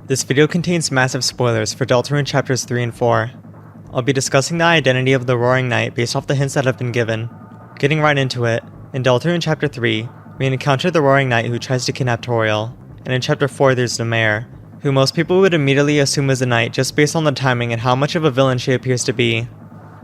This video contains massive spoilers for Deltarune chapters 3 and 4. I'll be discussing the identity of the Roaring Knight based off the hints that have been given. Getting right into it, in Deltarune chapter 3, we encounter the Roaring Knight who tries to kidnap Toriel, and in chapter 4 there's the Mayor, who most people would immediately assume is a knight just based on the timing and how much of a villain she appears to be.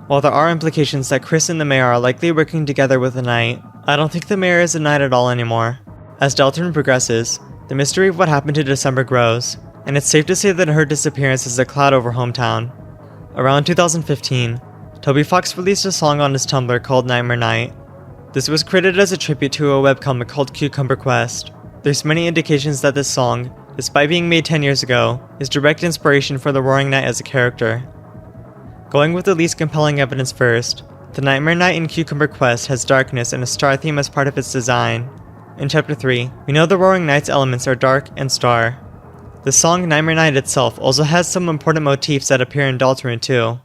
While there are implications that Chris and the Mayor are likely working together with the knight, I don't think the Mayor is a knight at all anymore. As Deltarune progresses, the mystery of what happened to December grows, and it's safe to say that her disappearance is a cloud over hometown. Around 2015, Toby released a song on his Tumblr called Nightmare Night. This was created as a tribute to a webcomic called Cucumber Quest. There's many indications that this song, despite being made 10 years ago, is direct inspiration for the Roaring Knight as a character. Going with the least compelling evidence first, the Nightmare Night in Cucumber Quest has darkness and a star theme as part of its design. In chapter 3, we know the Roaring Knight's elements are dark and star. The song Nightmare Night itself also has some important motifs that appear in Deltarune too.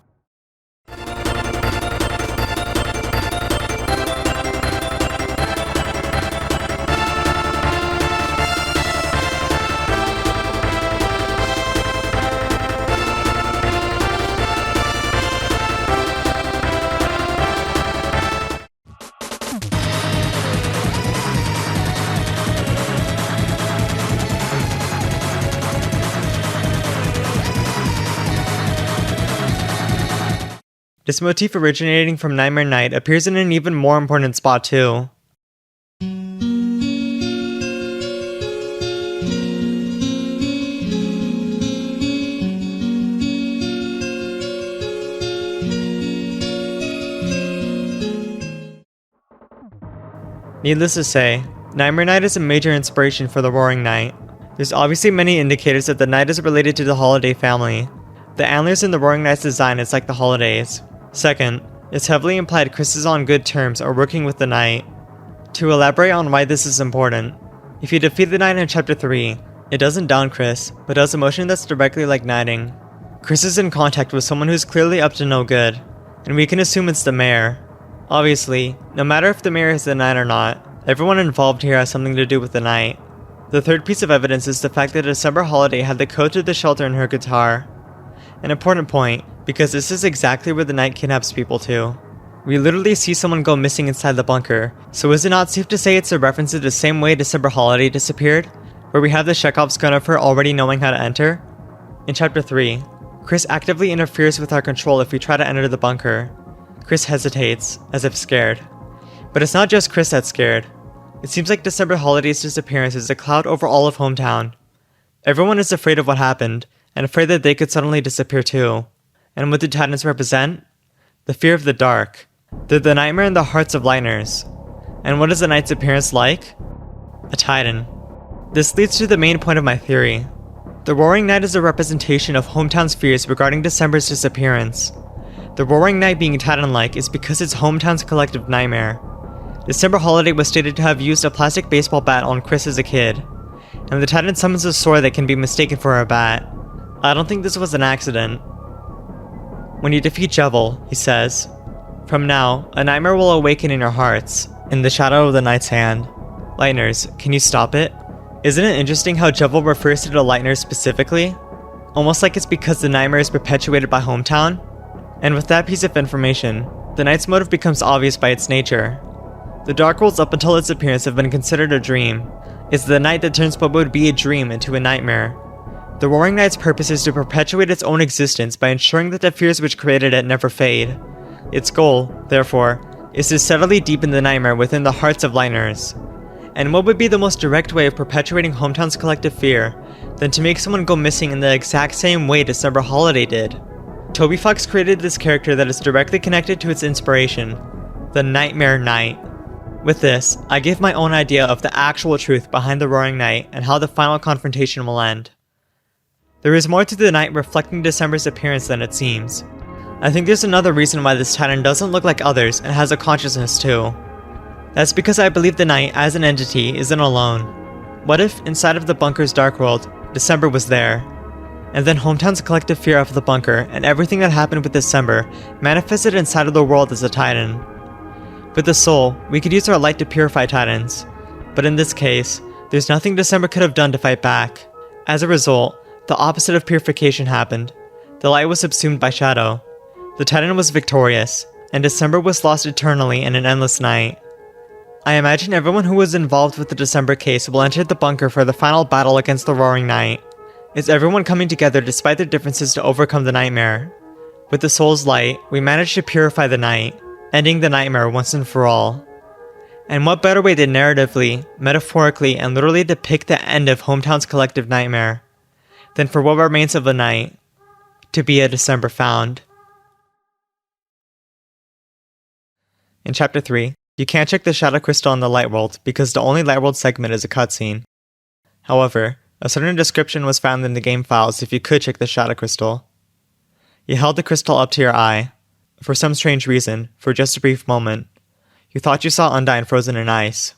This motif originating from Nightmare Night appears in an even more important spot too. Needless to say, Nightmare Night is a major inspiration for the Roaring Knight. There's obviously many indicators that the knight is related to the Holiday family. The antlers in the Roaring Knight's design is like the holidays. Second, it's heavily implied Chris is on good terms or working with the knight. To elaborate on why this is important, if you defeat the knight in chapter 3, it doesn't down Chris, but does a motion that's directly like knighting. Chris is in contact with someone who's clearly up to no good, and we can assume it's the Mayor. Obviously, no matter if the Mayor is the knight or not, everyone involved here has something to do with the knight. The third piece of evidence is the fact that December Holiday had the code to the shelter in her guitar. An important point, because this is exactly where the knight kidnaps people to. We literally see someone go missing inside the bunker, so is it not safe to say it's a reference to the same way December Holiday disappeared, where we have the Chekhov's gun of her already knowing how to enter? In chapter 3, Chris actively interferes with our control if we try to enter the bunker. Chris hesitates, as if scared. But it's not just Chris that's scared. It seems like December Holiday's disappearance is a cloud over all of hometown. Everyone is afraid of what happened, and afraid that they could suddenly disappear too. And what do Titans represent? The fear of the dark. They're the nightmare in the hearts of Lightners. And what is the knight's appearance like? A Titan. This leads to the main point of my theory. The Roaring Knight is a representation of hometown's fears regarding December's disappearance. The Roaring Knight being Titan-like is because it's hometown's collective nightmare. December Holiday was stated to have used a plastic baseball bat on Chris as a kid, and the Titan summons a sword that can be mistaken for a bat. I don't think this was an accident. When you defeat Jevil, he says, "From now, a nightmare will awaken in your hearts, in the shadow of the knight's hand. Lightners, can you stop it?" Isn't it interesting how Jevil refers to the Lightners specifically? Almost like it's because the nightmare is perpetuated by hometown? And with that piece of information, the knight's motive becomes obvious by its nature. The Dark Worlds up until its appearance have been considered a dream. It's the night that turns what would be a dream into a nightmare. The Roaring Knight's purpose is to perpetuate its own existence by ensuring that the fears which created it never fade. Its goal, therefore, is to steadily deepen the nightmare within the hearts of Lightners. And what would be the most direct way of perpetuating hometown's collective fear than to make someone go missing in the exact same way December Holiday did? Toby created this character that is directly connected to its inspiration, the Nightmare Knight. With this, I give my own idea of the actual truth behind the Roaring Knight and how the final confrontation will end. There is more to the night reflecting December's appearance than it seems. I think there's another reason why this Titan doesn't look like others and has a consciousness too. That's because I believe the night as an entity isn't alone. What if, inside of the bunker's dark world, December was there? And then hometown's collective fear of the bunker and everything that happened with December manifested inside of the world as a Titan. With the soul, we could use our light to purify Titans, but in this case, there's nothing December could have done to fight back. As a result, The opposite of purification happened. The light was subsumed by shadow. The Titan was victorious, and December was lost eternally in an endless night. I imagine everyone who was involved with the December case will enter the bunker for the final battle against the Roaring Night. Is everyone coming together despite their differences to overcome the nightmare? With the soul's light, we managed to purify the night, ending the nightmare once and for all. And what better way to narratively, metaphorically, and literally depict the end of Hometown's collective nightmare than for what remains of the night to be a December found. In Chapter 3, you can't check the Shadow Crystal in the Light World because the only Light World segment is a cutscene. However, a certain description was found in the game files if you could check the Shadow Crystal. You held the crystal up to your eye. For some strange reason, for just a brief moment, you thought you saw Undyne frozen in ice.